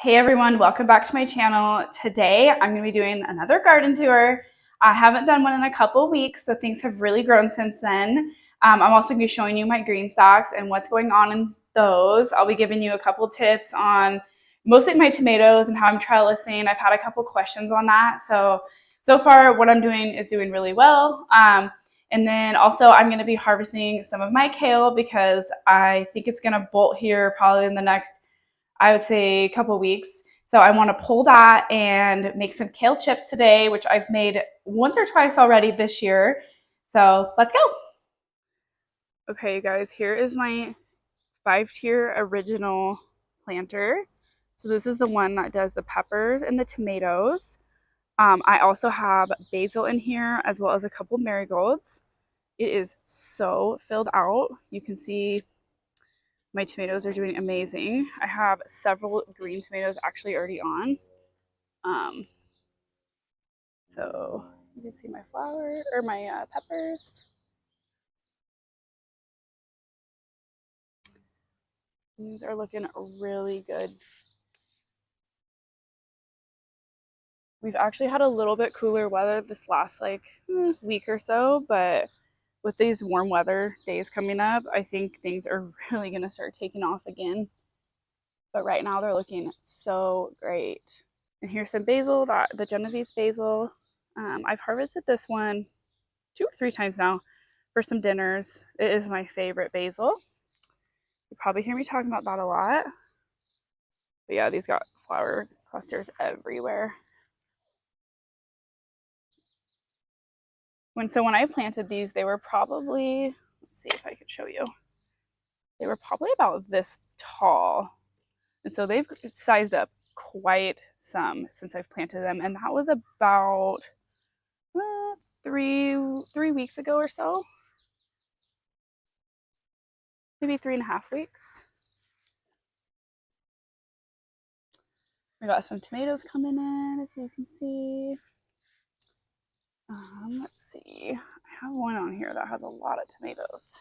Hey everyone, welcome back to my channel. Today I'm going to be doing another garden tour. I haven't done one in a couple weeks, so things have really grown since then. I'm also going to be showing you my green stalks and what's going on in those. I'll be giving you a couple tips on mostly my tomatoes and how I'm trellising. I've had a couple questions on that. So far what I'm doing is doing really well. And then also I'm going to be harvesting some of my kale because I think it's going to bolt here probably in the next, I would say, a couple weeks. So I want to pull that and make some kale chips today, which I've made once or twice already this year. So let's go. Okay, you guys, here is my 5-tier original planter. So this is the one that does the peppers and the tomatoes. I also have basil in here as well as a couple marigolds. It is so filled out. You can see my tomatoes are doing amazing. I have several green tomatoes actually already on. So you can see my flower or my peppers. These are looking really good. We've actually had a little bit cooler weather this last week or so, but with these warm weather days coming up, I think things are really going to start taking off again. But right now they're looking so great. And here's some basil, the Genovese basil. I've harvested this one 2 or 3 times now for some dinners. It is my favorite basil. You probably hear me talking about that a lot. But yeah, these got flower clusters everywhere. When I planted these, they were probably, let's see if I could show you. They were probably about this tall. And so they've sized up quite some since I've planted them. And that was about 3 weeks ago or so. Maybe 3.5 weeks. We got some tomatoes coming in, if you can see. Let's see. I have one on here that has a lot of tomatoes.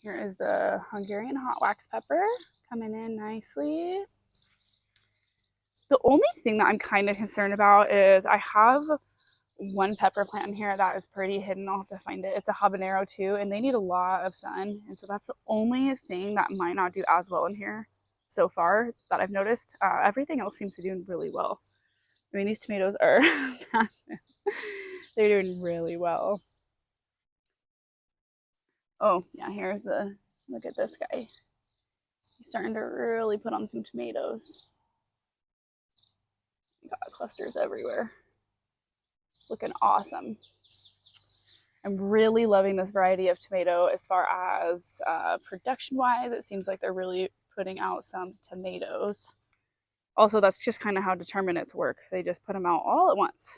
Here is the Hungarian hot wax pepper coming in nicely. The only thing that I'm kind of concerned about is I have one pepper plant in here that is pretty hidden. I'll have to find it. It's a habanero too, and they need a lot of sun. And so that's the only thing that might not do as well in here so far that I've noticed. Everything else seems to do really well. I mean, these tomatoes are massive. They're doing really well. Oh, yeah, here's look at this guy. He's starting to really put on some tomatoes. Got clusters everywhere. It's looking awesome. I'm really loving this variety of tomato as far as production-wise. It seems like they're really putting out some tomatoes. Also, that's just kind of how determinates work. They just put them out all at once.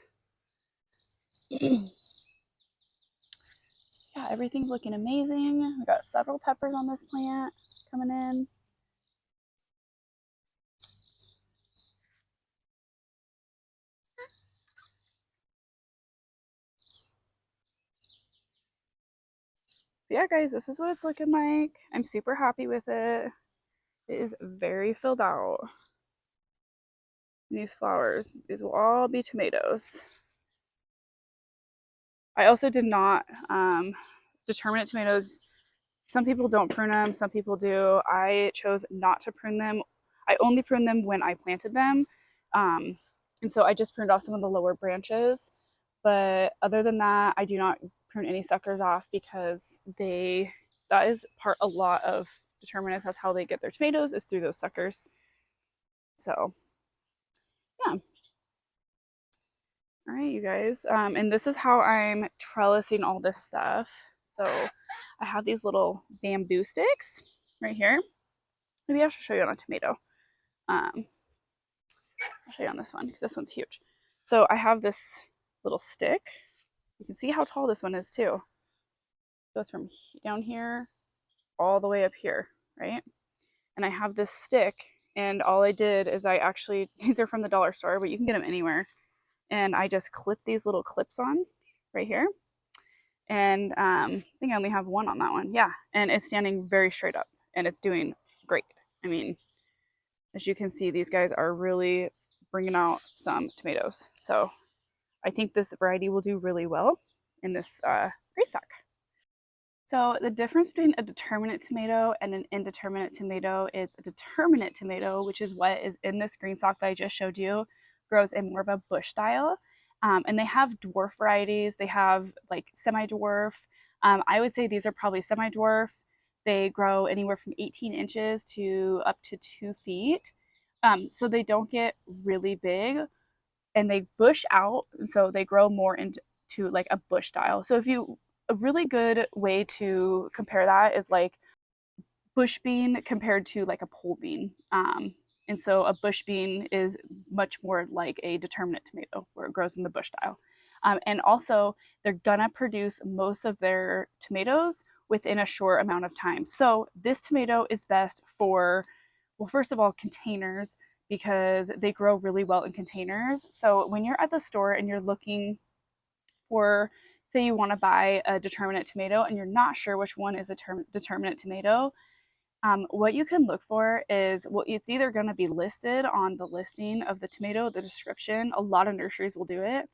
Yeah, everything's looking amazing. We got several peppers on this plant coming in. So yeah, guys, this is what it's looking like. I'm super happy with it. It is very filled out. These flowers, these will all be tomatoes. I also did not determinate tomatoes. Some people don't prune them, some people do. I chose not to prune them. I only pruned them when I planted them. And so I just pruned off some of the lower branches. But other than that, I do not prune any suckers off because that is a lot of determinants. That's how they get their tomatoes, is through those suckers. So yeah. All right, you guys. And this is how I'm trellising all this stuff. So I have these little bamboo sticks right here. Maybe I should show you on a tomato. I'll show you on this one because this one's huge. So I have this little stick. You can see how tall this one is too. It goes from down here all the way up here, right? And I have this stick, and all I did is these are from the dollar store, but you can get them anywhere. And I just clip these little clips on right here. And I think I only have one on that one. Yeah, and it's standing very straight up, and it's doing great. I mean, as you can see, these guys are really bringing out some tomatoes. So I think this variety will do really well in this Greenstalk. So the difference between a determinate tomato and an indeterminate tomato is a determinate tomato, which is what is in this Greenstalk that I just showed you, grows in more of a bush style. And they have dwarf varieties. They have like semi-dwarf. I would say these are probably semi-dwarf. They grow anywhere from 18 inches to up to 2 feet. So they don't get really big, and they bush out, so they grow more into like a bush style. So if you a really good way to compare that is like bush bean compared to like a pole bean. And so a bush bean is much more like a determinate tomato where it grows in the bush style. And also, they're gonna produce most of their tomatoes within a short amount of time. So this tomato is best for, well, first of all, containers, because they grow really well in containers. So when you're at the store and you're looking for, say you want to buy a determinate tomato and you're not sure which one is a determinate tomato, what you can look for is, well, it's either going to be listed on the listing of the tomato, the description. A lot of nurseries will do it.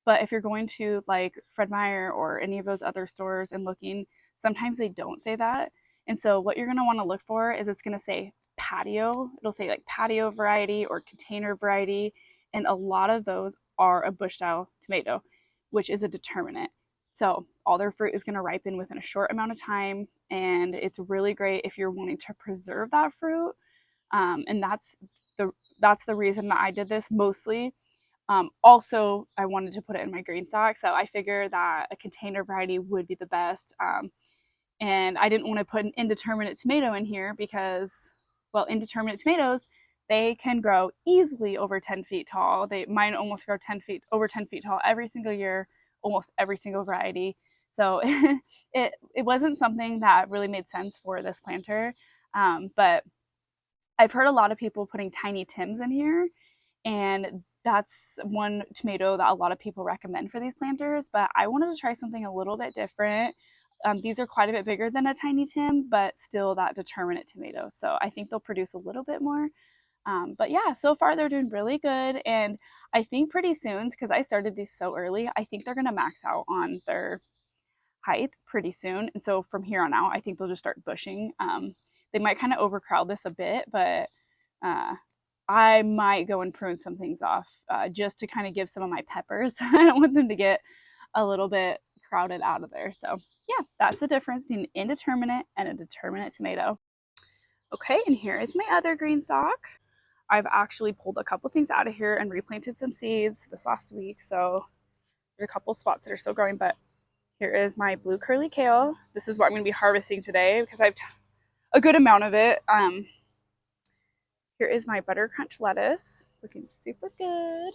But if you're going to like Fred Meyer or any of those other stores and looking, sometimes they don't say that. And so what you're going to want to look for is it's going to say patio. It'll say like patio variety or container variety. And a lot of those are a bush style tomato, which is a determinate. So all their fruit is going to ripen within a short amount of time. And it's really great if you're wanting to preserve that fruit. And that's the reason that I did this mostly. Also, I wanted to put it in my Greenstalk, so I figured that a container variety would be the best. And I didn't want to put an indeterminate tomato in here because, well, indeterminate tomatoes, they can grow easily over 10 feet tall. Mine almost grow 10 feet, over 10 feet tall every single year, almost every single variety. So it wasn't something that really made sense for this planter. But I've heard a lot of people putting tiny Tims in here, and that's one tomato that a lot of people recommend for these planters, but I wanted to try something a little bit different. These are quite a bit bigger than a tiny Tim, but still that determinate tomato. So I think they'll produce a little bit more. But yeah, so far they're doing really good. And I think pretty soon, because I started these so early, I think they're going to max out on their height pretty soon. And so from here on out, I think they'll just start bushing. They might kind of overcrowd this a bit, but I might go and prune some things off just to kind of give some of my peppers. I don't want them to get a little bit crowded out of there. So yeah, that's the difference between an indeterminate and a determinate tomato. Okay, and here is my other Greenstalk. I've actually pulled a couple things out of here and replanted some seeds this last week. So there's a couple spots that are still growing, but here is my blue curly kale. This is what I'm going to be harvesting today because I have a good amount of it. Here is my butter crunch lettuce. It's looking super good.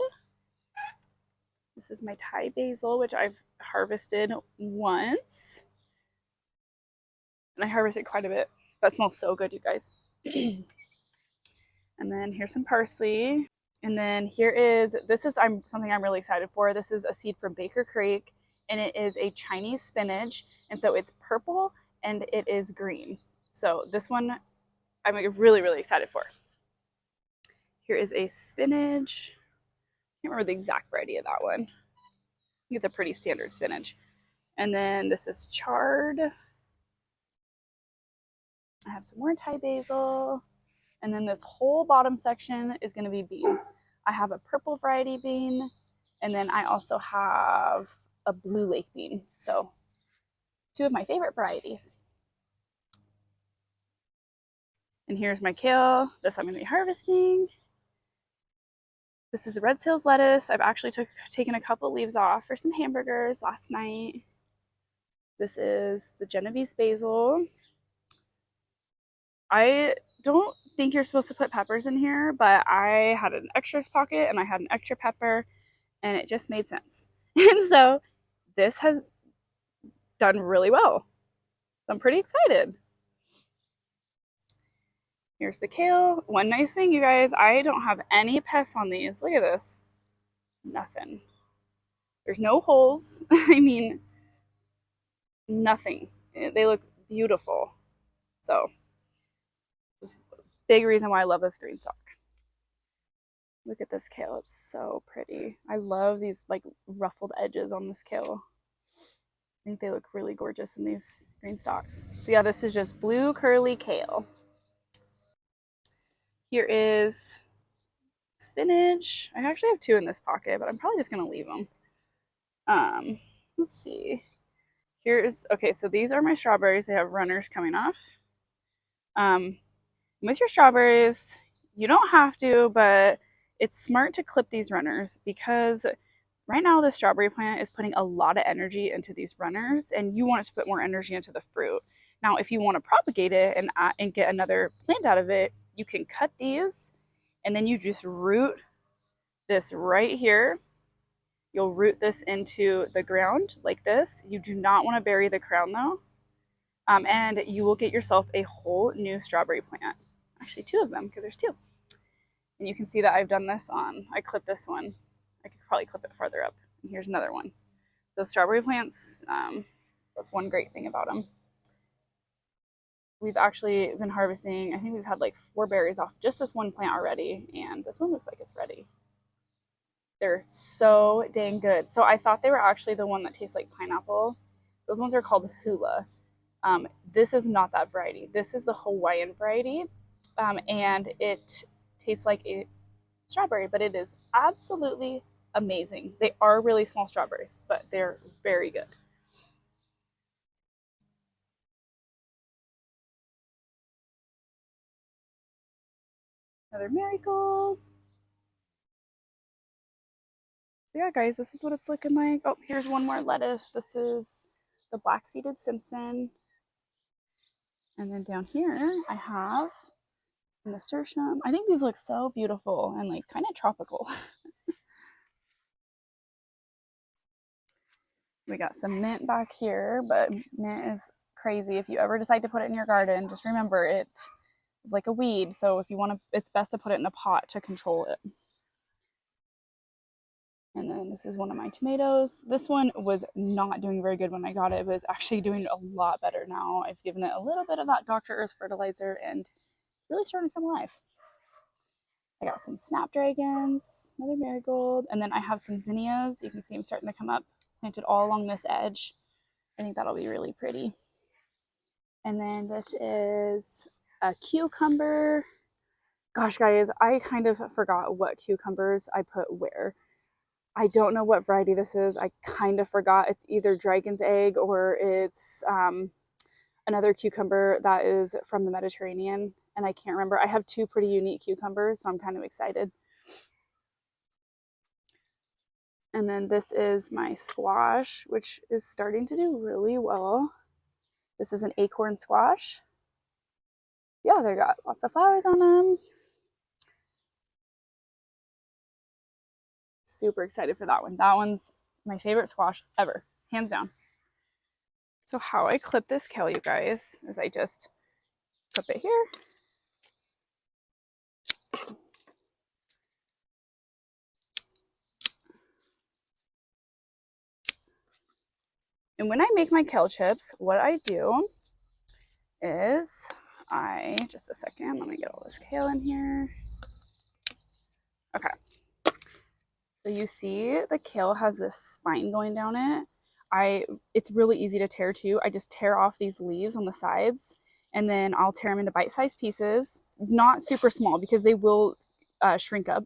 This is my Thai basil, which I've harvested once. And I harvested quite a bit. That smells so good, you guys. And then here's some parsley. And then here is, something I'm really excited for. This is a seed from Baker Creek, and it is a Chinese spinach. And so it's purple and it is green. So this one I'm really, really excited for. Here is a spinach. I can't remember the exact variety of that one. I think it's a pretty standard spinach. And then this is chard. I have some more Thai basil. And then this whole bottom section is going to be beans. I have a purple variety bean, and then I also have a blue lake bean. So two of my favorite varieties. And here's my kale. This I'm going to be harvesting. This is a red sales lettuce. I've actually taken a couple leaves off for some hamburgers last night. This is the Genovese basil. I don't think you're supposed to put peppers in here, but I had an extra pocket and I had an extra pepper, and it just made sense. And so this has done really well. So I'm pretty excited. Here's the kale. One nice thing, you guys, I don't have any pests on these. Look at this. Nothing. There's no holes. I mean, nothing. They look beautiful. So big reason why I love this Greenstalk. Look at this kale, it's so pretty. I love these like ruffled edges on this kale. I think they look really gorgeous in these Greenstalks. So yeah, this is just blue curly kale. Here is spinach. I actually have 2 in this pocket, but I'm probably just gonna leave them. Let's see. Here's, okay, so these are my strawberries. They have runners coming off. With your strawberries, you don't have to, but it's smart to clip these runners because right now the strawberry plant is putting a lot of energy into these runners and you want it to put more energy into the fruit. Now, if you want to propagate it and get another plant out of it, you can cut these and then you just root this right here. You'll root this into the ground like this. You do not want to bury the crown though. And you will get yourself a whole new strawberry plant. Actually 2 of them because there's 2. And you can see that I've done this on, I clipped this one. I could probably clip it farther up. And here's another one. Those strawberry plants, that's one great thing about them. We've actually been harvesting, I think we've had like 4 berries off just this one plant already. And this one looks like it's ready. They're so dang good. So I thought they were actually the one that tastes like pineapple. Those ones are called hula. This is not that variety. This is the Hawaiian variety. And it tastes like a strawberry, but it is absolutely amazing. They are really small strawberries, but they're very good. Another marigold. So yeah, guys, this is what it's looking like. Oh, here's one more lettuce. This is the black-seeded Simpson. And then down here, I have nasturtium. I think these look so beautiful and like kind of tropical. We got some mint back here, but mint is crazy. If you ever decide to put it in your garden, just remember it is like a weed. So if you want to, it's best to put it in a pot to control it. And then this is one of my tomatoes. This one was not doing very good when I got it, but it's actually doing a lot better now. I've given it a little bit of that Dr. Earth fertilizer and it's really starting to come alive. I got some snapdragons, another marigold, and then I have some zinnias. You can see them starting to come up, planted all along this edge. I think that'll be really pretty. And then this is a cucumber. Gosh, guys, I kind of forgot what cucumbers I put where. I don't know what variety this is. I kind of forgot. It's either dragon's egg or it's another cucumber that is from the Mediterranean. And I can't remember. I have 2 pretty unique cucumbers, so I'm kind of excited. And then this is my squash, which is starting to do really well. This is an acorn squash. Yeah, they got lots of flowers on them. Super excited for that one. That one's my favorite squash ever, hands down. So how I clip this kale, you guys, is I just clip it here. And when I make my kale chips, what I do is just a second, let me get all this kale in here. Okay. So you see the kale has this spine going down it. It's really easy to tear too. I just tear off these leaves on the sides and then I'll tear them into bite-sized pieces, not super small because they will shrink up.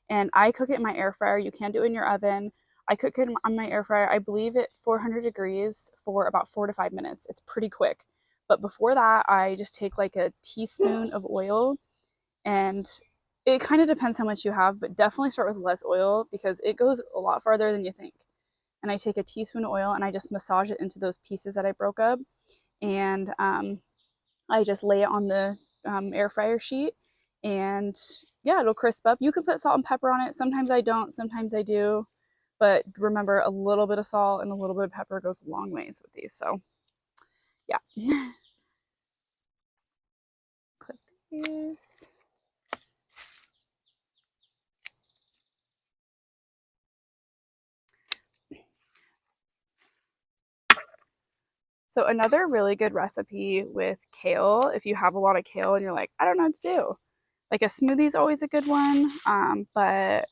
And I cook it in my air fryer. You can do it in your oven. I cook it on my air fryer, I believe at 400 degrees for about 4 to 5 minutes. It's pretty quick. But before that, I just take like a teaspoon of oil, and it kind of depends how much you have, but definitely start with less oil because it goes a lot farther than you think. And I take a teaspoon of oil and I just massage it into those pieces that I broke up. And I just lay it on the air fryer sheet and yeah, it'll crisp up. You can put salt and pepper on it. Sometimes I don't, sometimes I do. But remember, a little bit of salt and a little bit of pepper goes a long ways with these. So yeah. Clip these. So another really good recipe with kale, if you have a lot of kale and you're like, I don't know what to do, like a smoothie is always a good one. But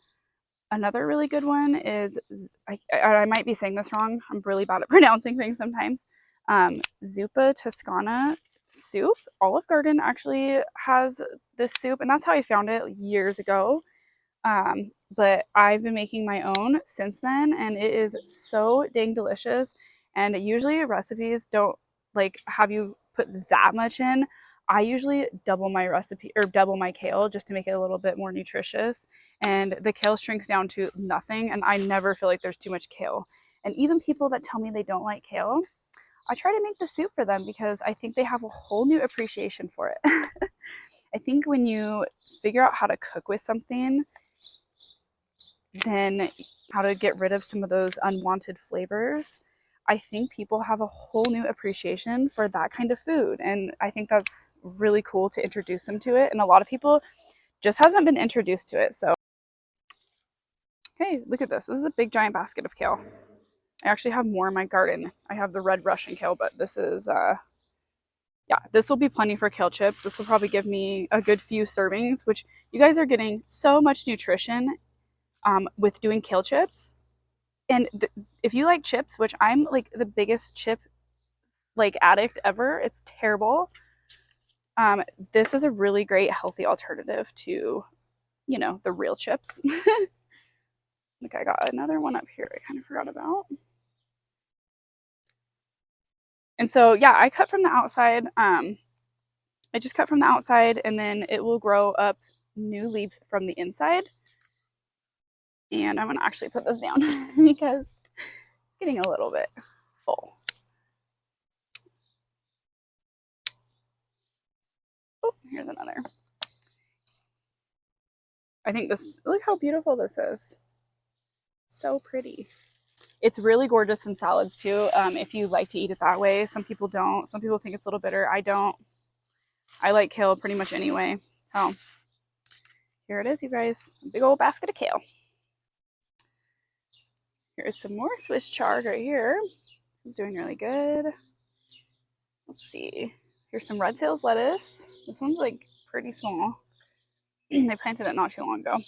another really good one is, I might be saying this wrong. I'm really bad at pronouncing things sometimes. Zuppa Toscana soup. Olive Garden actually has this soup, and that's how I found it years ago. But I've been making my own since then, and it is so dang delicious. And usually recipes don't like have you put that much in. I usually double my recipe or double my kale just to make it a little bit more nutritious. And the kale shrinks down to nothing, and I never feel like there's too much kale. And even people that tell me they don't like kale, I try to make the soup for them because I think they have a whole new appreciation for it. I think when you figure out how to cook with something, then how to get rid of some of those unwanted flavors, I think people have a whole new appreciation for that kind of food. And I think that's really cool to introduce them to it. And a lot of people just hasn't been introduced to it. So, hey, look at this. This is a big giant basket of kale. I actually have more in my garden. I have the red Russian kale, but this is, yeah, this will be plenty for kale chips. This will probably give me a good few servings, which you guys are getting so much nutrition with doing kale chips. And if you like chips, which I'm like the biggest chip like addict ever, it's terrible. This is a really great healthy alternative to, you know, the real chips. Like I got another one up here I kind of forgot about. And so yeah, I cut from the outside. I just cut from the outside, and then it will grow up new leaves from the inside. And I'm gonna actually put this down because it's getting a little bit full. Oh, here's another. I think this, look how beautiful this is. So pretty. It's really gorgeous in salads too. If you like to eat it that way. Some people don't. Some people think it's a little bitter. I don't. I like kale pretty much anyway. So here it is, you guys. A big old basket of kale. Here's some more Swiss chard right here. This is doing really good. Let's see. Here's some red sales lettuce. This one's like pretty small. They planted it not too long ago. Let's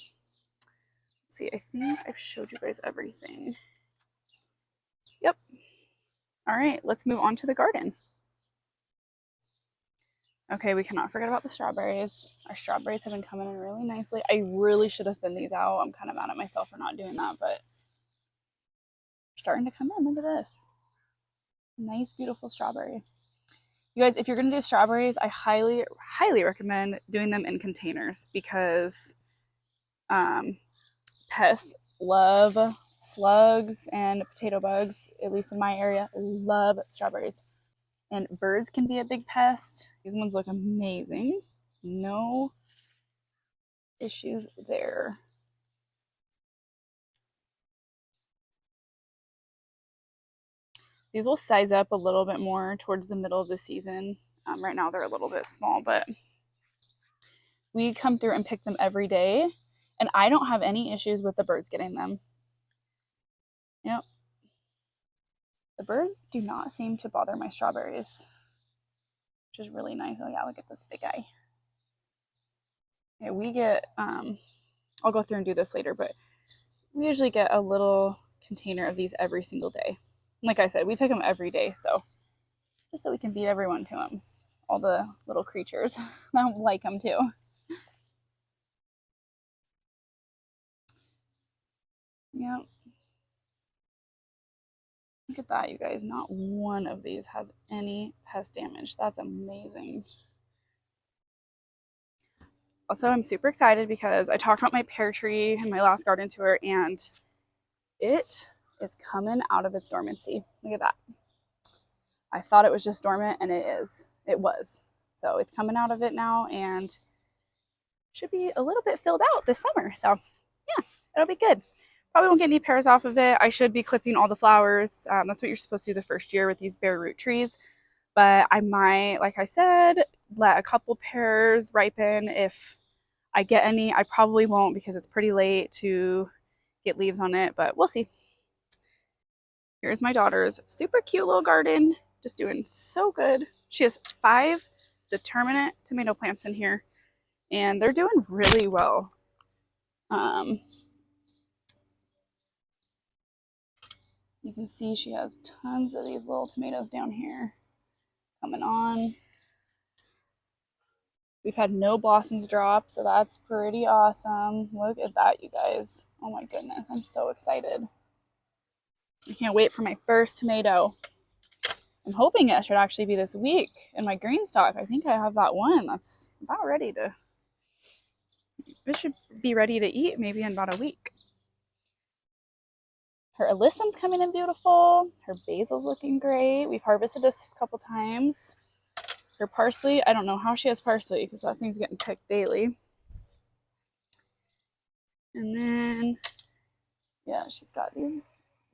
see, I think I've showed you guys everything. Yep. All right, let's move on to the garden. Okay, we cannot forget about the strawberries. Our strawberries have been coming in really nicely. I really should have thinned these out. I'm kind of mad at myself for not doing that, but they're starting to come in. Look at this. Nice, beautiful strawberry. You guys, if you're going to do strawberries, I highly, highly recommend doing them in containers because pests love slugs and potato bugs, at least in my area, love strawberries. And birds can be a big pest. These ones look amazing. No issues there. These will size up a little bit more towards the middle of the season. Right now they're a little bit small, but we come through and pick them every day. And I don't have any issues with the birds getting them. Yep. The birds do not seem to bother my strawberries, which is really nice. Oh yeah, look at this big guy. Okay, we get, I'll go through and do this later, but we usually get a little container of these every single day. Like I said, we pick them every day, so just so we can beat everyone to them. All the little creatures that like them too. Yep. Look at that, you guys. Not one of these has any pest damage. That's amazing. Also, I'm super excited because I talked about my pear tree in my last garden tour, and it is coming out of its dormancy. Look at that. I thought it was just dormant, and it is. It was. So it's coming out of it now, and should be a little bit filled out this summer. So yeah, it'll be good. Probably won't get any pears off of it. I should be clipping all the flowers. That's what you're supposed to do the first year with these bare root trees. But I might, like I said, let a couple pears ripen if I get any. I probably won't because it's pretty late to get leaves on it, but we'll see. Here's my daughter's super cute little garden. just doing so good. She has 5 determinate tomato plants in here, and they're doing really well. You can see she has tons of these little tomatoes down here coming on. We've had no blossoms drop, so that's pretty awesome. Look at that, you guys. Oh my goodness, I'm so excited. I can't wait for my first tomato. I'm hoping it should actually be this week in my Greenstalk. I think I have that one that's about ready to, it should be ready to eat maybe in about a week. Her alyssum's coming in beautiful. Her basil's looking great. We've harvested this a couple times. Her parsley, I don't know how she has parsley because that thing's getting picked daily. And then, yeah, she's got these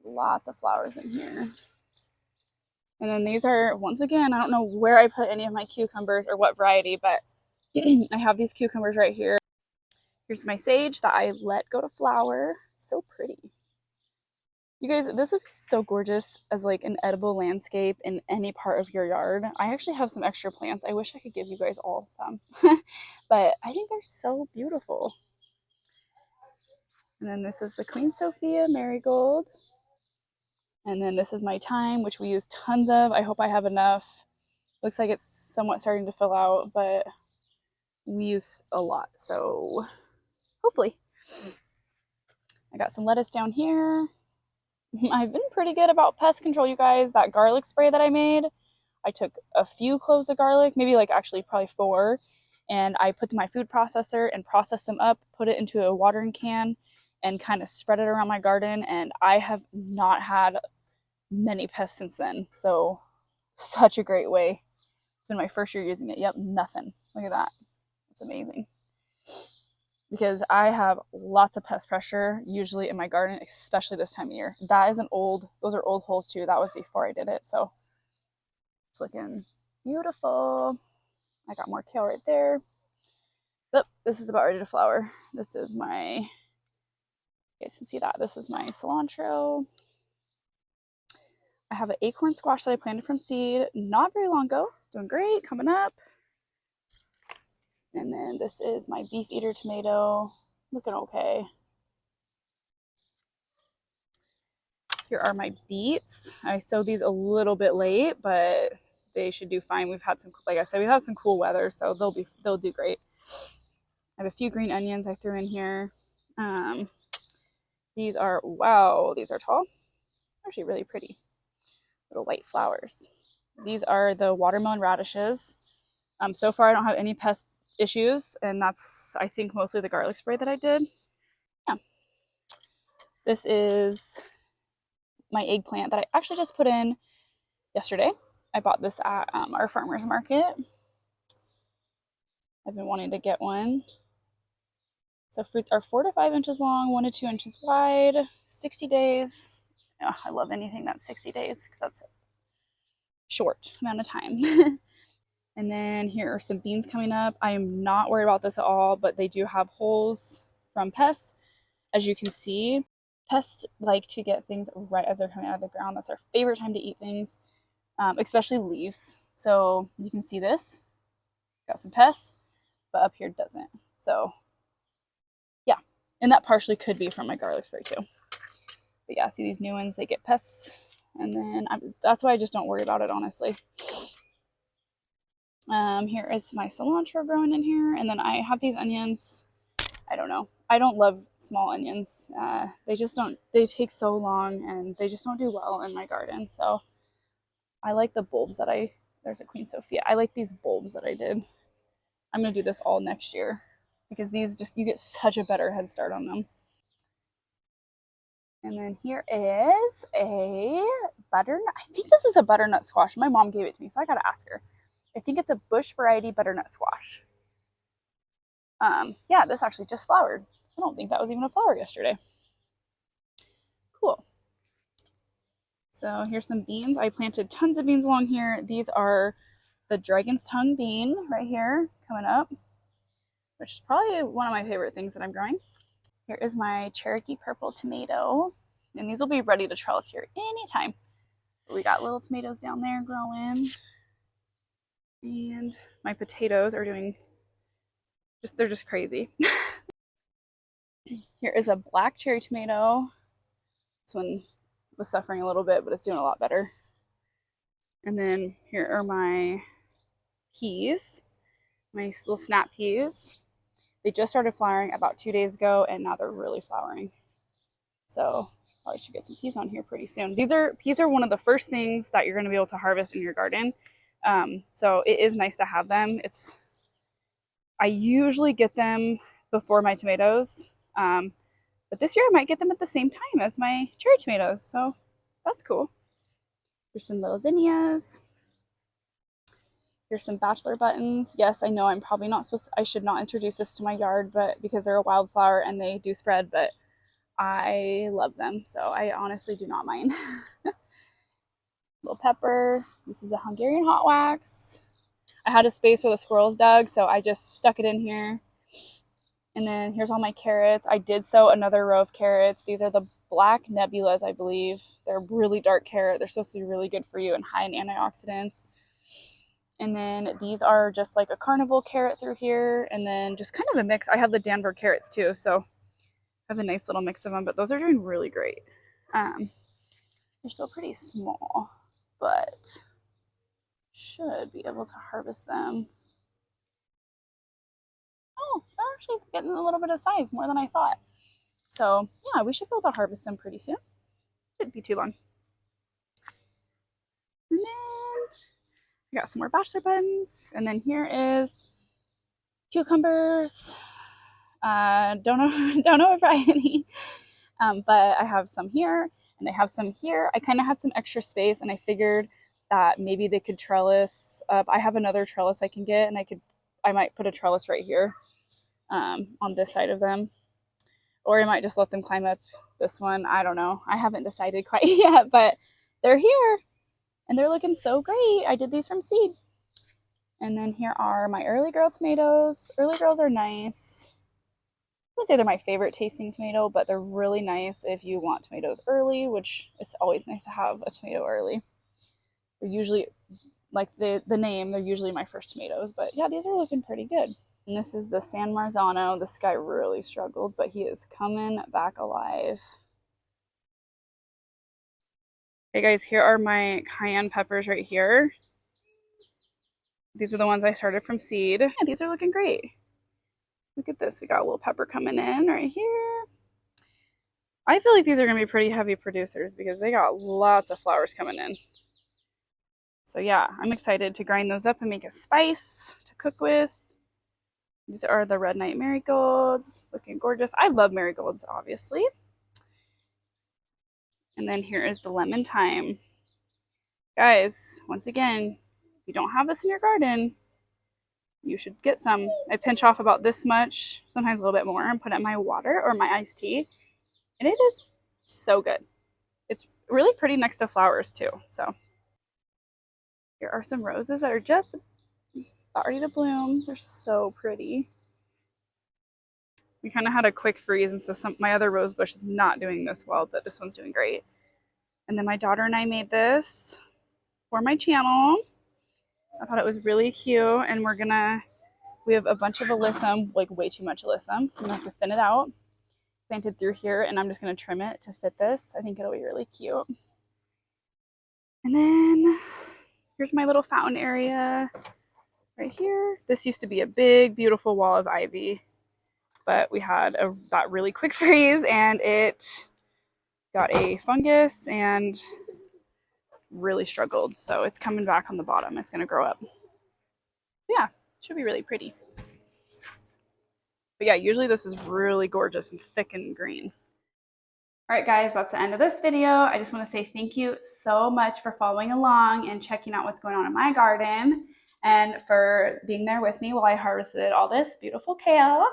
lots of flowers in here. And then these are, once again, I don't know where I put any of my cucumbers or what variety, but I have these cucumbers right here. Here's my sage that I let go to flower. So pretty. You guys, this would be so gorgeous as like an edible landscape in any part of your yard. I actually have some extra plants. I wish I could give you guys all some, but I think they're so beautiful. And then this is the Queen Sophia marigold. And then this is my thyme, which we use tons of. I hope I have enough. Looks like it's somewhat starting to fill out, but we use a lot, so hopefully. I got some lettuce down here. I've been pretty good about pest control, you guys. That garlic spray that I made, I took a few cloves of garlic, maybe like actually probably 4, and I put them in my food processor and processed them up, put it into a watering can, and kind of spread it around my garden, and I have not had many pests since then. So such a great way. It's been my first year using it. Yep, nothing. Look at that. It's amazing. Because I have lots of pest pressure usually in my garden, especially this time of year. That is those are old holes too. That was before I did it. So it's looking beautiful. I got more kale right there. But this is about ready to flower. This is my, you guys can see that. This is my cilantro. I have an acorn squash that I planted from seed not very long ago. It's doing great, coming up. And then this is my beef eater tomato, looking okay. Here are my beets. I sowed these a little bit late, but they should do fine. We've had some, like I said, we've had some cool weather, so they'll do great. I have a few green onions I threw in here. These are, wow, these are tall. Actually really pretty. Little white flowers. These are the watermelon radishes. So far I don't have any pest issues, and that's, I think, mostly the garlic spray that I did. Yeah. This is my eggplant that I actually just put in yesterday. I bought this at our farmer's market. I've been wanting to get one. So fruits are 4 to 5 inches long, 1 to 2 inches wide, 60 days. Oh, I love anything that's 60 days because that's a short amount of time. And then here are some beans coming up. I am not worried about this at all, but they do have holes from pests. As you can see, pests like to get things right as they're coming out of the ground. That's our favorite time to eat things, especially leaves. So you can see this, got some pests, but up here doesn't. So yeah, and that partially could be from my garlic spray too. But yeah, see these new ones, they get pests, and then that's why I just don't worry about it, honestly. Here is my cilantro growing in here, and then I have these onions. I don't know. I don't love small onions. They just don't, they take so long, and they just don't do well in my garden. So I like the bulbs that there's a Queen Sophia. I like these bulbs that I did. I'm going to do this all next year because these just, you get such a better head start on them. And then here is a butternut. I think this is a butternut squash. My mom gave it to me, so I got to ask her. I think it's a bush variety butternut squash. Yeah, this actually just flowered. I don't think that was even a flower yesterday. Cool. So here's some beans. I planted tons of beans along here. These are the dragon's tongue bean right here coming up, which is probably one of my favorite things that I'm growing. Here is my Cherokee purple tomato, and these will be ready to trellis here anytime. We got little tomatoes down there growing. And my potatoes are doing they're just crazy. Here is a black cherry tomato. This one was suffering a little bit, but it's doing a lot better. And then here are my peas, my little snap peas. They just started flowering about 2 days ago, and now they're really flowering. So I should get some peas on here pretty soon. Peas are one of the first things that you're going to be able to harvest in your garden. So it is nice to have them. I usually get them before my tomatoes, but this year I might get them at the same time as my cherry tomatoes. So that's cool. Here's some little zinnias. Here's some bachelor buttons. Yes, I know I'm probably not supposed to, I should not introduce this to my yard, but because they're a wildflower and they do spread, but I love them, so I honestly do not mind. Little pepper. This is a Hungarian hot wax. I had a space where the squirrels dug, so I just stuck it in here. And then here's all my carrots. I did sow another row of carrots. These are the black nebulas, I believe. They're really dark carrot. They're supposed to be really good for you and high in antioxidants. And then these are just like a carnival carrot through here, and then just kind of a mix. I have the Denver carrots too, so I have a nice little mix of them, but those are doing really great. They're still pretty small, but should be able to harvest them. Oh, they're actually getting a little bit of size, more than I thought. So yeah, we should be able to harvest them pretty soon. Shouldn't be too long. And then I got some more bachelor buttons, and then here is cucumbers. Don't know if I have any, but I have some here, and I have some here. I kind of had some extra space, and I figured that maybe they could trellis up. I have another trellis I can get, and I might put a trellis right here on this side of them, or I might just let them climb up this one. I don't know. I haven't decided quite yet, but they're here, and they're looking so great. I did these from seed. And then here are my early girl tomatoes. Early girls are nice. I wouldn't say they're my favorite tasting tomato, but they're really nice if you want tomatoes early, which it's always nice to have a tomato early. They're usually, like the name, they're usually my first tomatoes, but yeah, these are looking pretty good. And this is the San Marzano. This guy really struggled, but he is coming back alive. Hey guys, here are my cayenne peppers right here. These are the ones I started from seed. Yeah, these are looking great. Look at this. We got a little pepper coming in right here. I feel like these are going to be pretty heavy producers because they got lots of flowers coming in. So yeah, I'm excited to grind those up and make a spice to cook with. These are the red night marigolds, looking gorgeous. I love marigolds, obviously. And then here is the lemon thyme. Guys, once again, if you don't have this in your garden, you should get some. I pinch off about this much, sometimes a little bit more, and put it in my water or my iced tea. And it is so good. It's really pretty next to flowers too. So here are some roses that are just about ready to bloom. They're so pretty. We kind of had a quick freeze, and so my other rose bush is not doing this well, but this one's doing great. And then my daughter and I made this for my channel. I thought it was really cute, and we have a bunch of alyssum, like way too much alyssum. I'm gonna have to thin it out, planted through here, and I'm just gonna trim it to fit this. I think it'll be really cute. And then here's my little fountain area right here. This used to be a big, beautiful wall of ivy, but we had that really quick freeze, and it got a fungus and really struggled. So it's coming back on the bottom. It's gonna grow up. Yeah, should be really pretty. But yeah, usually this is really gorgeous and thick and green. All right, guys, that's the end of this video. I just want to say thank you so much for following along and checking out what's going on in my garden, and for being there with me while I harvested all this beautiful kale.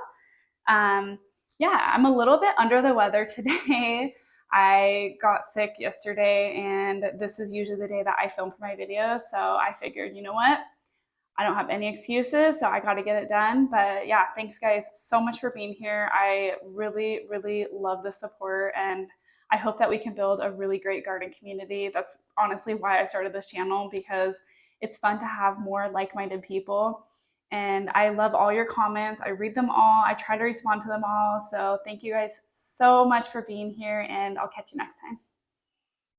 Yeah, I'm a little bit under the weather today. I got sick yesterday, and this is usually the day that I film for my videos. So I figured, you know what? I don't have any excuses, so I got to get it done. But yeah, thanks guys so much for being here. I really, really love the support, and I hope that we can build a really great garden community. That's honestly why I started this channel, because it's fun to have more like-minded people. And I love all your comments. I read them all. I try to respond to them all. So thank you guys so much for being here, and I'll catch you next time.